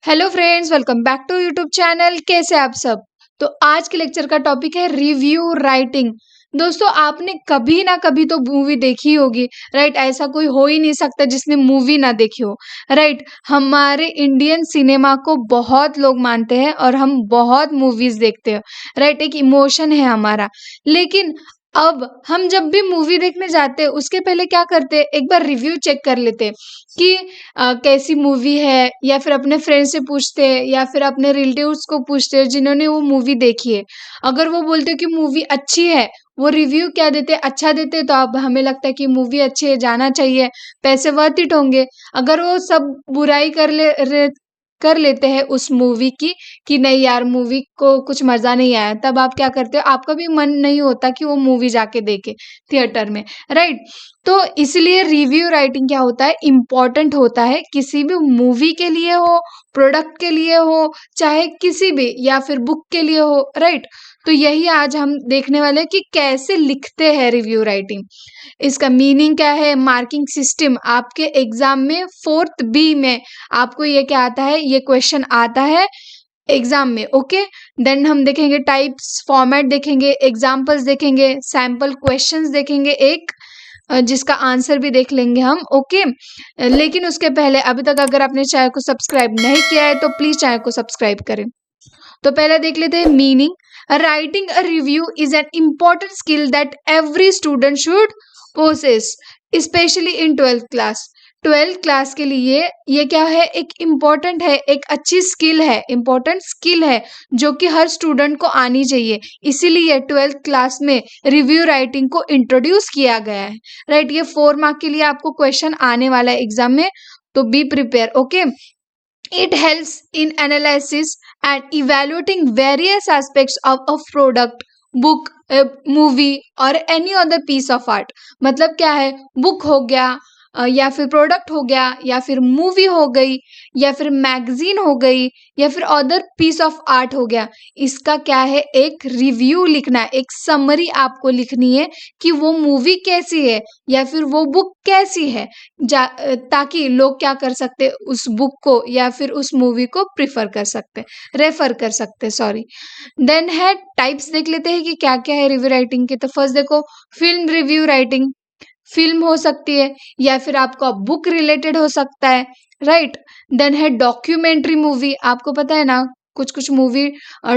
Hello friends, welcome back to YouTube channel. कैसे आप सब। तो आज के लेक्चर का टॉपिक है रिव्यू राइटिंग। दोस्तों, आपने कभी ना कभी तो मूवी देखी होगी, राइट। ऐसा कोई हो ही नहीं सकता जिसने मूवी ना देखी हो, राइट। हमारे इंडियन सिनेमा को बहुत लोग मानते हैं और हम बहुत मूवीज देखते हैं, राइट। एक इमोशन है हमारा। लेकिन अब हम जब भी मूवी देखने जाते हैं उसके पहले क्या करते हैं, एक बार रिव्यू चेक कर लेते हैं कि कैसी मूवी है, या फिर अपने फ्रेंड से पूछते हैं या फिर अपने रिलेटिव्स को पूछते हैं जिन्होंने वो मूवी देखी है। अगर वो बोलते हैं कि मूवी अच्छी है, वो रिव्यू क्या देते हैं, अच्छा देते हैं, तो अब हमें लगता है कि मूवी अच्छी है, जाना चाहिए, पैसे वर्थ इट होंगे। अगर वो सब बुराई कर लेते हैं उस मूवी की कि नहीं यार मूवी को कुछ मजा नहीं आया, तब आप क्या करते हो, आपका भी मन नहीं होता कि वो मूवी जाके देखे थिएटर में, राइट। तो इसलिए रिव्यू राइटिंग क्या होता है, इम्पोर्टेंट होता है, किसी भी मूवी के लिए हो, प्रोडक्ट के लिए हो, चाहे किसी भी या फिर बुक के लिए हो, राइट। तो यही आज हम देखने वाले हैं कि कैसे लिखते हैं रिव्यू राइटिंग, इसका मीनिंग क्या है, मार्किंग सिस्टम। आपके एग्जाम में 4th बी में आपको ये क्या आता है, ये क्वेश्चन आता है एग्जाम में, ओके। देन हम देखेंगे टाइप्स, फॉर्मेट देखेंगे, एग्जाम्पल्स देखेंगे, सैम्पल क्वेश्चंस देखेंगे, एक जिसका आंसर भी देख लेंगे हम, ओके। लेकिन उसके पहले अभी तक अगर आपने चैनल को सब्सक्राइब नहीं किया है तो प्लीज चैनल को सब्सक्राइब करें। तो पहले देख लेते हैं meaning. Writing a review is an important skill that every student should possess, specially in 12th class. 12th class के लिए ये क्या है, एक इम्पॉर्टेंट है, एक अच्छी स्किल है, इम्पॉर्टेंट स्किल है जो कि हर स्टूडेंट को आनी चाहिए। इसीलिए 12th क्लास में रिव्यू राइटिंग को इंट्रोड्यूस किया गया है, राइट। ये 4 मार्क के लिए आपको क्वेश्चन आने वाला है एग्जाम में, तो be prepare, okay. It helps in analysis and evaluating various aspects of a product, book, a movie और any other piece of art। मतलब क्या है, बुक हो गया, या फिर प्रोडक्ट हो गया, या फिर मूवी हो गई, या फिर मैगजीन हो गई, या फिर अदर पीस ऑफ आर्ट हो गया। इसका क्या है, एक रिव्यू लिखना है, एक समरी आपको लिखनी है कि वो मूवी कैसी है या फिर वो बुक कैसी है, ताकि लोग क्या कर सकते, उस बुक को या फिर उस मूवी को प्रिफर कर सकते, रेफर कर सकते, सॉरी। देन है टाइप्स, देख लेते हैं कि क्या क्या है रिव्यू राइटिंग के। तो फर्स्ट देखो, फिल्म रिव्यू राइटिंग। फिल्म हो सकती है या फिर आपका बुक रिलेटेड हो सकता है, राइट। देन है डॉक्यूमेंट्री मूवी। आपको पता है ना, कुछ कुछ मूवी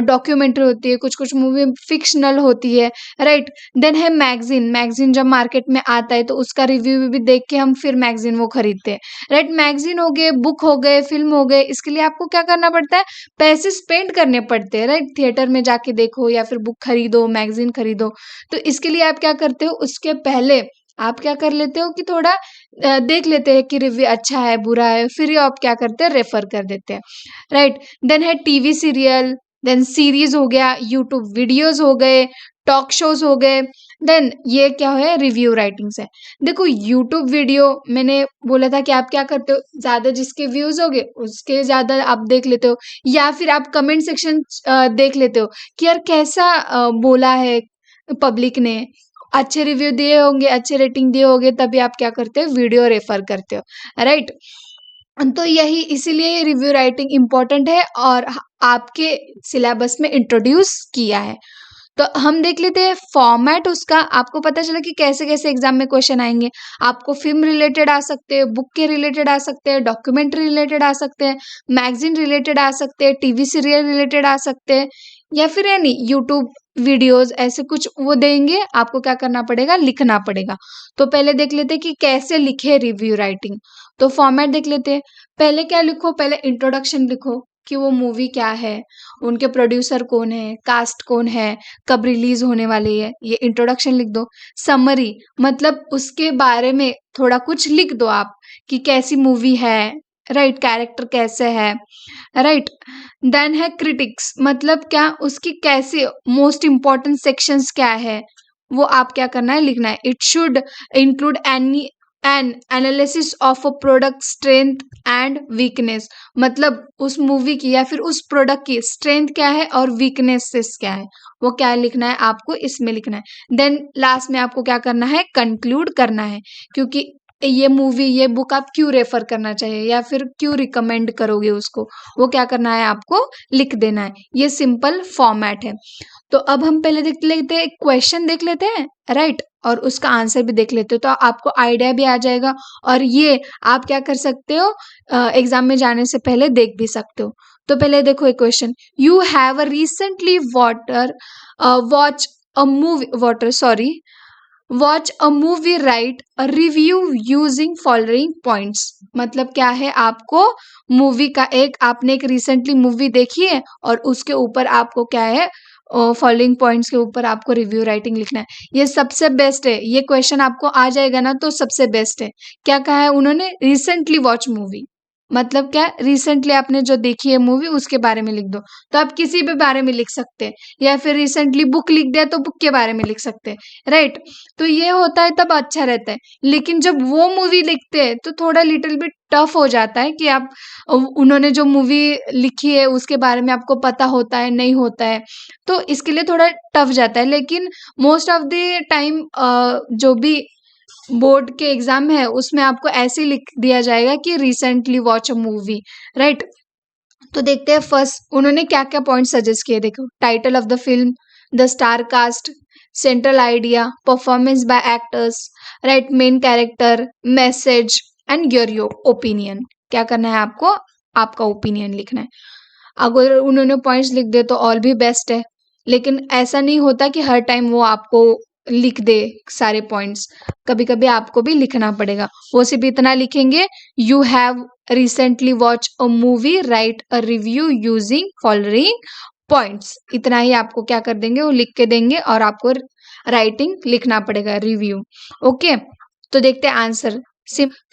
डॉक्यूमेंट्री होती है, कुछ कुछ मूवी फिक्शनल होती है, राइट। देन है मैगजीन। मैगजीन जब मार्केट में आता है तो उसका रिव्यू भी देख के हम फिर मैगजीन वो खरीदते हैं, राइट। मैगजीन हो गए, बुक हो गए, फिल्म हो गए, इसके लिए आपको क्या करना पड़ता है, पैसे स्पेंड करने पड़ते हैं, राइट। थिएटर में जाके देखो या फिर बुक खरीदो, मैगजीन खरीदो। तो इसके लिए आप क्या करते हो, उसके पहले आप क्या कर लेते हो कि थोड़ा देख लेते हैं कि रिव्यू अच्छा है बुरा है, फिर आप क्या करते हैं, रेफर कर देते हैं, राइट। देन है टीवी सीरियल, देन सीरीज हो गया, यूट्यूब वीडियोस हो गए, टॉक शोज हो गए। देन ये क्या है, रिव्यू राइटिंग से। देखो यूट्यूब वीडियो मैंने बोला था कि आप क्या करते हो, ज्यादा जिसके व्यूज हो गए उसके ज्यादा आप देख लेते हो, या फिर आप कमेंट सेक्शन देख लेते हो कि यार कैसा बोला है पब्लिक ने, अच्छे रिव्यू दिए होंगे, अच्छे रेटिंग दिए होंगे, तभी आप क्या करते हो, वीडियो रेफर करते हो, राइट। तो यही इसीलिए रिव्यू राइटिंग इम्पोर्टेंट है और आपके सिलेबस में इंट्रोड्यूस किया है। तो हम देख लेते हैं फॉर्मेट उसका। आपको पता चला कि कैसे कैसे एग्जाम में क्वेश्चन आएंगे। आपको फिल्म रिलेटेड आ सकते हैं, बुक के रिलेटेड आ सकते हैं, डॉक्यूमेंट्री रिलेटेड आ सकते हैं, मैगजीन रिलेटेड आ सकते हैं, टीवी सीरियल रिलेटेड आ सकते हैं, या फिर यानी यूट्यूब वीडियोस, ऐसे कुछ वो देंगे, आपको क्या करना पड़ेगा, लिखना पड़ेगा। तो पहले देख लेते हैं कि कैसे लिखे रिव्यू राइटिंग। तो फॉर्मेट देख लेते हैं। पहले क्या लिखो, पहले इंट्रोडक्शन लिखो कि वो मूवी क्या है, उनके प्रोड्यूसर कौन है, कास्ट कौन है, कब रिलीज होने वाली है, ये इंट्रोडक्शन लिख दो। समरी मतलब उसके बारे में थोड़ा कुछ लिख दो आप कि कैसी मूवी है, राइट, कैरेक्टर कैसे है, राइट। देन है क्रिटिक्स, मतलब क्या उसकी कैसे मोस्ट इंपॉर्टेंट सेक्शंस क्या है, वो आप क्या करना है, लिखना है। It should include any N analysis of a product strength and weakness. मतलब उस मूवी की या फिर उस प्रोडक्ट की स्ट्रेंथ क्या है और वीकनेसेस क्या है, वो क्या लिखना है, आपको इसमें लिखना है। देन लास्ट में आपको क्या करना है, कंक्लूड करना है, क्योंकि ये मूवी, ये बुक आप क्यों रेफर करना चाहिए या फिर क्यों रिकमेंड करोगे उसको, वो क्या करना है, आपको लिख देना है। ये सिंपल फॉर्मेट है। तो अब हम पहले देख लेते हैं, क्वेश्चन देख लेते हैं, राइट, और उसका आंसर भी देख लेते हो, तो आपको आइडिया भी आ जाएगा। और ये आप क्या कर सकते हो, एग्जाम में जाने से पहले देख भी सकते हो। तो पहले देखो एक question, you have recently watch a movie water sorry watch a movie, right a review using following points. मतलब क्या है, आपको मूवी का आपने एक रिसेंटली मूवी देखी है और उसके ऊपर आपको क्या है, फॉलोइंग पॉइंट्स के ऊपर आपको रिव्यू राइटिंग लिखना है। ये सबसे बेस्ट है, ये क्वेश्चन आपको आ जाएगा ना तो सबसे बेस्ट है। क्या कहा है उन्होंने, रिसेंटली वॉच मूवी, मतलब क्या, रिसेंटली आपने जो देखी है मूवी उसके बारे में लिख दो। तो आप किसी भी बारे में लिख सकते हैं, या फिर रिसेंटली बुक लिख दिया तो बुक के बारे में लिख सकते हैं, राइट। तो ये होता है तब अच्छा रहता है। लेकिन जब वो मूवी लिखते हैं तो थोड़ा लिटिल बिट टफ हो जाता है कि आप उन्होंने जो मूवी लिखी है उसके बारे में आपको पता होता है नहीं होता है, तो इसके लिए थोड़ा टफ जाता है। लेकिन मोस्ट ऑफ द टाइम जो भी बोर्ड के एग्जाम है उसमें आपको ऐसे लिख दिया जाएगा कि recently watch a movie, right. तो देखते हैं फर्स्ट उन्होंने क्या क्या पॉइंट सजेस्ट किए। देखो, title of the film, the star cast, central idea, performance by actors, right, main character, message and your opinion. क्या करना है आपको, आपका ओपिनियन लिखना है। अगर उन्होंने पॉइंट्स लिख दे तो ऑल भी बेस्ट है, लेकिन ऐसा नहीं होता कि हर टाइम वो आपको लिख दे सारे पॉइंट्स, कभी कभी आपको भी लिखना पड़ेगा। वो सिर्फ इतना लिखेंगे, you have recently watch a movie, right a review using following points, इतना ही आपको क्या कर देंगे, वो लिख के देंगे और आपको राइटिंग लिखना पड़ेगा, रिव्यू। ओके, तो देखते हैं आंसर।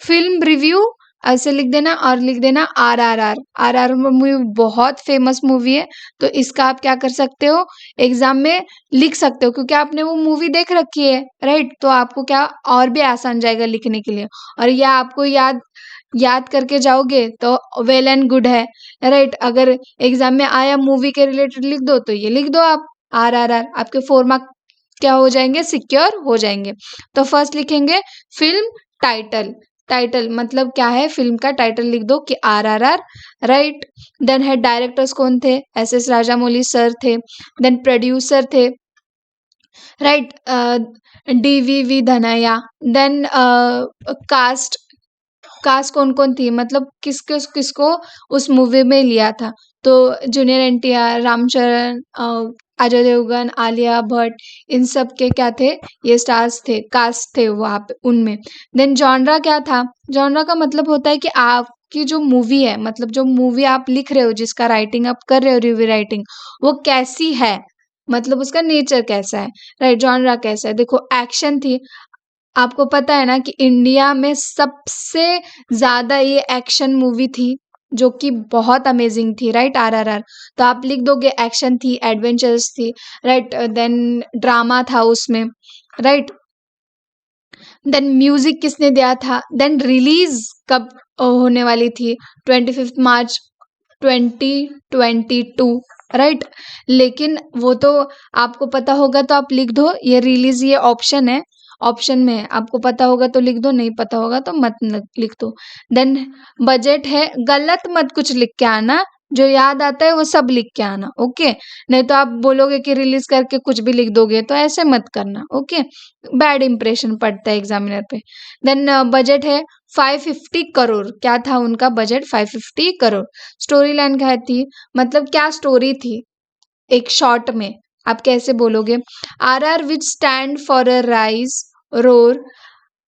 फिल्म रिव्यू ऐसे लिख देना, और लिख देना RRR। RRR मूवी बहुत फेमस मूवी है, तो इसका आप क्या कर सकते हो, एग्जाम में लिख सकते हो, क्योंकि आपने वो मूवी देख रखी है, राइट। तो आपको क्या और भी आसान जाएगा लिखने के लिए, और यह आपको याद याद करके जाओगे तो वेल एंड गुड है, राइट। अगर एग्जाम में आया मूवी के रिलेटेड लिख दो तो ये लिख दो आप, RRR, आपके 4 मार्क क्या हो जाएंगे, सिक्योर हो जाएंगे। तो फर्स्ट लिखेंगे फिल्म टाइटल, टाइटल मतलब क्या है, फिल्म का टाइटल लिख दो कि RRR, राइट। देन है डायरेक्टर्स कौन थे, SS राजामौली सर थे। देन प्रोड्यूसर थे, right, DVV Danayya. Then cast, cast कौन कौन थी, मतलब किसको किसको उस मूवी में लिया था। तो जूनियर NTR, रामचरण, अजय देवगन, आलिया भट्ट, इन सब के क्या थे, ये स्टार्स थे, कास्ट थे वहाँ पे उनमें। देन जॉनरा क्या था, जॉनरा का मतलब होता है कि आपकी जो मूवी है, मतलब जो मूवी आप लिख रहे हो, जिसका राइटिंग आप कर रहे हो, रिव्यू राइटिंग, वो कैसी है, मतलब उसका नेचर कैसा है, राइट, जॉनरा कैसा है। देखो, एक्शन थी, आपको पता है ना कि इंडिया में सबसे ज्यादा ये एक्शन मूवी थी, जो कि बहुत अमेजिंग थी, राइट, RRR। तो आप लिख दोगे एक्शन थी, एडवेंचर्स थी, राइट। देन ड्रामा था उसमें, राइट। देन म्यूजिक किसने दिया था, देन रिलीज कब होने वाली थी, 25 मार्च 2022, राइट। लेकिन वो तो आपको पता होगा तो आप लिख दो, ये रिलीज, ये ऑप्शन है, ऑप्शन में है, आपको पता होगा तो लिख दो, नहीं पता होगा तो मत लिख दो। देन बजट है, गलत मत कुछ लिख के आना, जो याद आता है वो सब लिख के आना, ओके। नहीं तो आप बोलोगे कि रिलीज करके कुछ भी लिख दोगे, तो ऐसे मत करना, ओके, बैड इंप्रेशन पड़ता है एग्जामिनर पे। देन बजट है 550 करोड़, क्या था उनका बजट, 550 करोड़। स्टोरी लाइन क्या थी, मतलब क्या स्टोरी थी, एक शॉर्ट में आप कैसे बोलोगे, RR which stand for a rise, roar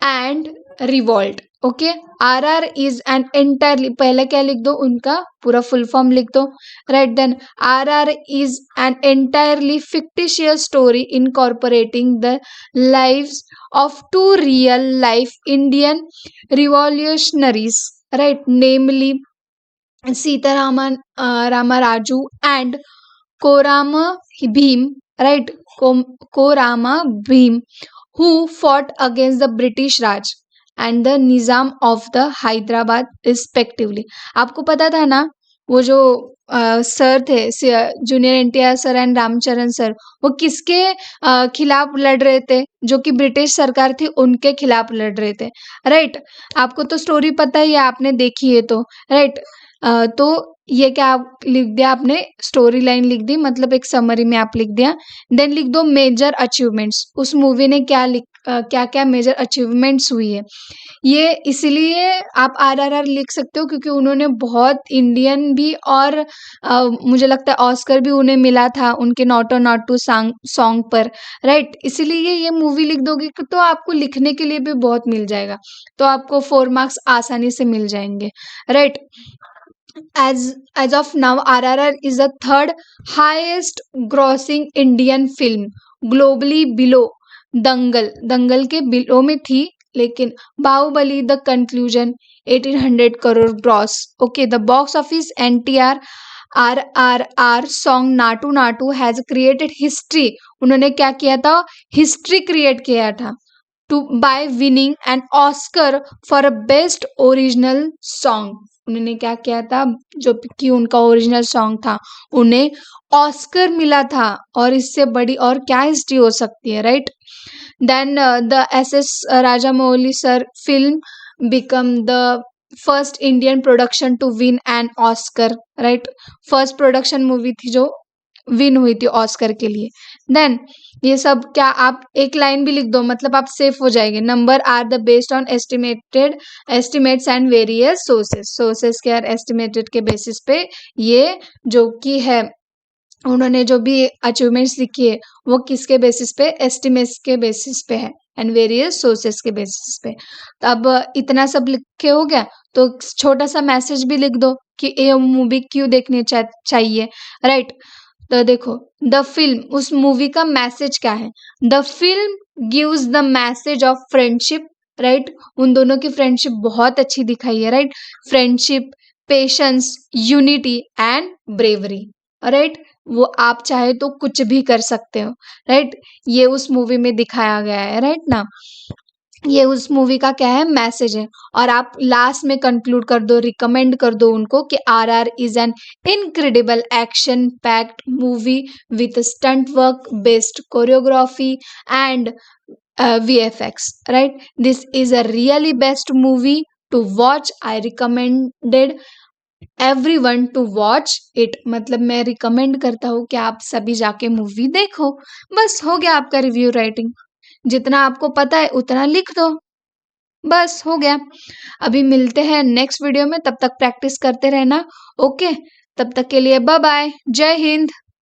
and revolt, okay. RR is an entirely, पहले क्या लिख दो, उनका पूरा फुल फॉर्म लिख दो, right. Then RR is an entirely fictitious story incorporating the lives of 2 real life Indian revolutionaries, right, namely Sitaraman Ramaraju and Korama Bhim, right, Korama Bhim, who fought against the British Raj and the Nizam of the Hyderabad respectively। आपको पता था ना वो जो sir थे, junior NTR sir and Ram Charan sir, वो किसके खिलाफ लड़ रहे थे? जो कि ब्रिटिश सरकार थी उनके खिलाफ लड़ रहे थे, राइट? आपको तो स्टोरी पता ही है, आपने देखी है तो, राइट? तो ये क्या आप लिख दिया आपने, स्टोरी लाइन लिख दी, मतलब एक समरी में आप लिख दिया। देन लिख दो मेजर अचीवमेंट्स, उस मूवी ने क्या क्या मेजर अचीवमेंट्स हुई है। ये इसलिए आप आरआरआर लिख सकते हो क्योंकि उन्होंने बहुत इंडियन भी और मुझे लगता है ऑस्कर भी उन्हें मिला था उनके नॉट और नॉट टू सॉन्ग पर, राइट? इसीलिए ये मूवी लिख दोगे तो आपको लिखने के लिए भी बहुत मिल जाएगा, तो आपको 4 मार्क्स आसानी से मिल जाएंगे, right? As of now, RRR is the third highest grossing Indian film globally below Dangal. Dangal के बिलो में थी, लेकिन Baahubali the conclusion 1800 crore gross. Okay, the box office NTR RRR song Naatu Naatu has created history. उन्होंने क्या किया था? हिस्ट्री क्रिएट किया था to by winning an Oscar for a best original song. उन्होंने क्या किया था? जो कि उनका ओरिजिनल सॉन्ग था, उन्हें ऑस्कर मिला था, और इससे बड़ी और क्या हिस्ट्री हो सकती है, right? Then the SS Rajamouli sir film become the first Indian production to win an Oscar, right? First production movie थी जो विन हुई थी ऑस्कर के लिए। देन ये सब क्या, आप एक लाइन भी लिख दो, मतलब आप सेफ हो जाएंगे। Number are the based on estimates and various sources के और एस्टिमेटेड के बेसिस पे ये जो कि है, उन्होंने जो भी अचीवमेंट्स लिखी है वो किसके बेसिस पे? एस्टिमेट्स के बेसिस पे है एंड वेरियस सोर्सेस के बेसिस पे। तो अब इतना सब लिख के हो गया, तो छोटा सा मैसेज भी लिख दो कि ये मूवी क्यों देखनी चाहिए, राइट? तो देखो, द फिल्म, उस मूवी का मैसेज क्या है? The film gives the message of friendship, right? उन दोनों की फ्रेंडशिप बहुत अच्छी दिखाई है, right? Friendship, patience, unity and bravery, right? वो आप चाहे तो कुछ भी कर सकते हो, राइट? ये उस मूवी में दिखाया गया है, राइट ना? ये उस मूवी का क्या है? मैसेज है। और आप लास्ट में कंक्लूड कर दो, रिकमेंड कर दो उनको कि RR is an incredible action packed movie with stunt work, best choreography and VFX, right? This is a really best movie to watch. I recommended everyone to watch it, मतलब मैं recommend करता हूँ कि आप सभी जाके मूवी देखो। बस हो गया आपका रिव्यू राइटिंग। जितना आपको पता है उतना लिख दो, बस हो गया। अभी मिलते हैं नेक्स्ट वीडियो में, तब तक प्रैक्टिस करते रहना। ओके, तब तक के लिए बाय बाय, जय हिंद।